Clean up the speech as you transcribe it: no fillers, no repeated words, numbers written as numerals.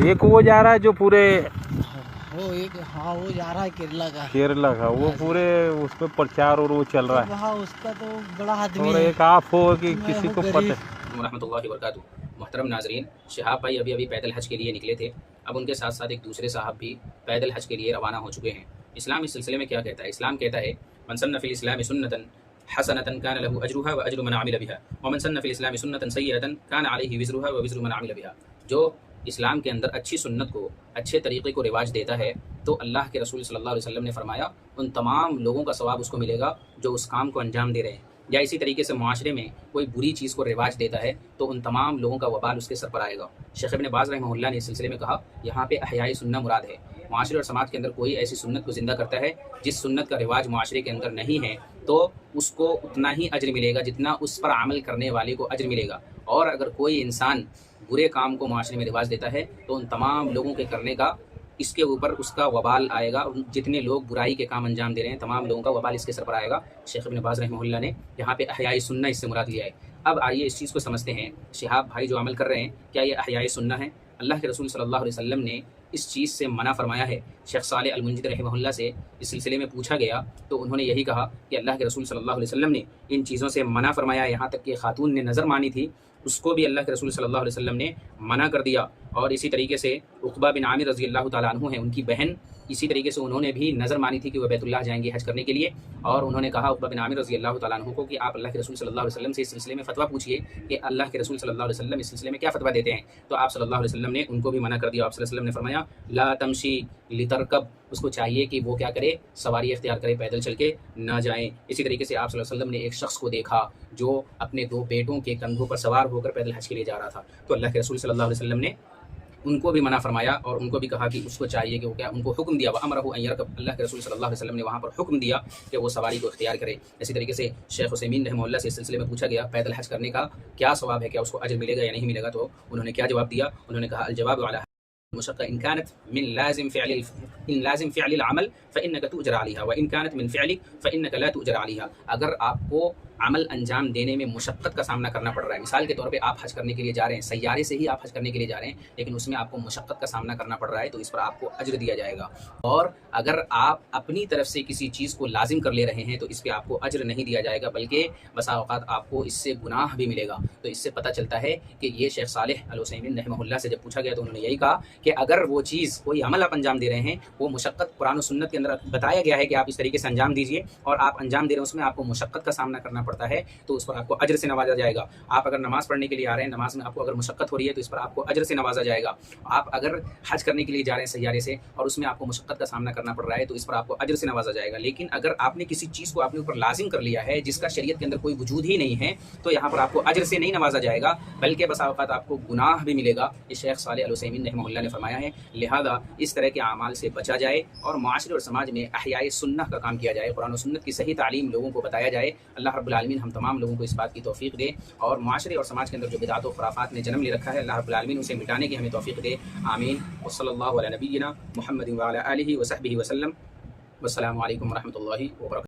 ایک وہ جا رہا ہے جو پورے وہ ایک ہاں وہ جا رہا ہے کیرلا کا، وہ پورے اس پہ پرچار اور وہ چل رہا ہے، وہاں اس کا تو بڑا آدمی اور ہے. ایک آپ ہو کہ میں کسی ہوں کو غریب. پتہ. ورحمۃ اللہ وبرکاتہ. محترم ناظرین، شہاب بھائی ابھی پیدل حج کے لیے نکلے تھے. اب ان کے ساتھ ساتھ ایک دوسرے صاحب بھی پیدل حج کے لیے روانہ ہو چکے ہیں. اسلام اس سلسلے میں کیا کہتا ہے؟ اسلام کہتا ہے من سن فی الاسلام سنتا حسنۃ کان له اجرها واجر من عمل بها ومن سن فی الاسلام سنتا سیئۃ کان علیہ وزرها ووزر من عمل بها. جو اسلام کے اندر اچھی سنت کو، اچھے طریقے کو رواج دیتا ہے تو اللہ کے رسول صلی اللہ علیہ وسلم نے فرمایا ان تمام لوگوں کا ثواب اس کو ملے گا جو اس کام کو انجام دے رہے ہیں. یا اسی طریقے سے معاشرے میں کوئی بری چیز کو رواج دیتا ہے تو ان تمام لوگوں کا وبال اس کے سر پر آئے گا. شیخ ابن باز رحمہ اللہ نے اس سلسلے میں کہا یہاں پہ احیاء سنہ مراد ہے. معاشرے اور سماج کے اندر کوئی ایسی سنت کو زندہ کرتا ہے جس سنت کا رواج معاشرے کے اندر نہیں ہے تو اس کو اتنا ہی اجر ملے گا جتنا اس پر عمل کرنے والے کو اجر ملے گا. اور اگر کوئی انسان برے کام کو معاشرے میں رواج دیتا ہے تو ان تمام لوگوں کے کرنے کا اس کے اوپر اس کا وبال آئے گا. جتنے لوگ برائی کے کام انجام دے رہے ہیں تمام لوگوں کا وبال اس کے سر پر آئے گا. شیخ ابن باز رحمہ اللہ نے یہاں پہ احیاء سنہ اس سے مراد لیا ہے. اب آئیے اس چیز کو سمجھتے ہیں. شہاب بھائی جو عمل کر رہے ہیں کیا یہ احیاء سنہ ہیں؟ اللہ کے رسول صلی اللہ علیہ وسلم نے اس چیز سے منع فرمایا ہے. شیخ صالح المنجد رحمہ اللہ سے اس سلسلے میں پوچھا گیا تو انہوں نے یہی کہا کہ اللہ کے رسول صلی اللہ علیہ وسلم نے ان چیزوں سے منع فرمایا. یہاں تک کہ خاتون نے نظر مانی تھی اس کو بھی اللہ کے رسول صلی اللہ علیہ وسلم نے منع کر دیا. اور اسی طریقے سے عقبہ بن عامر رضی اللہ تعالیٰ عنہ ہیں، ان کی بہن، اسی طریقے سے انہوں نے بھی نظر مانی تھی کہ وہ بیت اللہ جائیں گے حج کرنے کے لیے. اور انہوں نے کہا عقبہ بن عامر رضی اللہ تعالیٰ عنہ کو کہ آپ اللہ کے رسول صلی اللہ علیہ وسلم سے اس سلسلے میں فتویٰ پوچھیے کہ اللہ کے رسول صلی اللہ علیہ وسلم اس سلسلے میں کیا فتویٰ دیتے ہیں. تو آپ صلی اللہ علیہ وسلم نے ان کو بھی منع کر دیا. آپ صلی اللہ علیہ وسلم نے فرمایا لا تمشی لترکب، اس کو چاہیے کہ وہ کیا کرے، سواری اختیار کرے، پیدل چل کے نہ جائیں. اسی طریقے سے آپ صلی اللہ علیہ وسلم نے ایک شخص کو دیکھا جو اپنے 2 بیٹوں کے کندھوں پر سوار ہو کر پیدل حج کے لیے جا رہا تھا. تو اللہ کے رسول صلی اللہ علیہ وسلم نے ان کو بھی منع فرمایا اور ان کو بھی کہا کہ اس کو چاہیے کہ وہ کیا، ان کو حکم دیا وَأَمَرَهُ أَن يَرْكَبَ، اللہ کے رسول صلی اللہ علیہ وسلم نے وہاں پر حکم دیا کہ وہ سواری کو اختیار کرے. اسی طریقے سے شیخ عثیمین رحمہ اللہ سے اس سلسلے میں پوچھا گیا پیدل حج کرنے کا کیا ثواب ہے، کیا اس کو اجر ملے گا یا نہیں ملے گا. تو انہوں نے کیا جواب دیا؟ انہوں نے کہا الجواب علی المشقة إن كانت من لازم فعل العمل فإنك تؤجر عليها وإن كانت من فعلك فإنك لا تؤجر عليها. اگر آپ کو عمل انجام دینے میں مشقت کا سامنا کرنا پڑ رہا ہے، مثال کے طور پہ آپ حج کرنے کے لیے جا رہے ہیں، سیارے سے ہی آپ حج کرنے کے لیے جا رہے ہیں لیکن اس میں آپ کو مشقت کا سامنا کرنا پڑ رہا ہے تو اس پر آپ کو اجر دیا جائے گا. اور اگر آپ اپنی طرف سے کسی چیز کو لازم کر لے رہے ہیں تو اس پہ آپ کو اجر نہیں دیا جائے گا بلکہ بسا اوقات آپ کو اس سے گناہ بھی ملے گا. تو اس سے پتہ چلتا ہے کہ یہ شیخ صالح العثیمین رحمہ اللہ سے جب پوچھا گیا تو انہوں نے یہی کہا کہ اگر وہ چیز کوئی عمل آپ انجام دے رہے ہیں وہ مشقت قرآن و سنت کے اندر بتایا گیا ہے کہ آپ اس طریقے سے انجام دیجیے اور آپ انجام دے رہے ہیں اس میں آپ کو مشقت کا سامنا کرنا پڑتا ہے تو اس پر آپ کو اجر سے نوازا جائے گا. آپ اگر نماز پڑھنے کے لیے آ رہے ہیں، نماز میں آپ کو اگر مشقت ہو رہی ہے تو اس پر آپ کو اجر سے نوازا جائے گا. آپ اگر حج کرنے کے لیے جا رہے ہیں سیارے سے اور اس میں آپ کو مشقت کا سامنا کرنا پڑ رہا ہے تو اس پر آپ کو اجر سے نوازا جائے گا. لیکن اگر آپ نے کسی چیز کو اپنے اوپر لازم کر لیا ہے جس کا شریعت کے اندر کوئی وجود ہی نہیں ہے تو یہاں پر آپ کو اجر سے نہیں نوازا جائے گا بلکہ بسا اوقات آپ کو گناہ بھی ملے گا. یہ شیخ صالح العثیمین رحمہ اللہ نے فرمایا ہے. لہذا اس طرح کے اعمال سے بچا جائے اور معاشرے اور سماج میں احیاء سنہ کا کام کیا جائے، قرآن و سنت کی صحیح تعلیم لوگوں کو بتایا جائے. اللہ رب العالمین ہم تمام لوگوں کو اس بات کی توفیق دے اور معاشرے اور سماج کے اندر جو بدعات و خرافات نے جنم لے رکھا ہے اللہ رب العالمین اسے مٹانے کی ہمیں توفیق دے. آمین. وصلی اللہ علی نبینا محمد وعلی آلہ وصحبہ وسلم. والسلام علیکم ورحمۃ اللہ وبرکاتہ.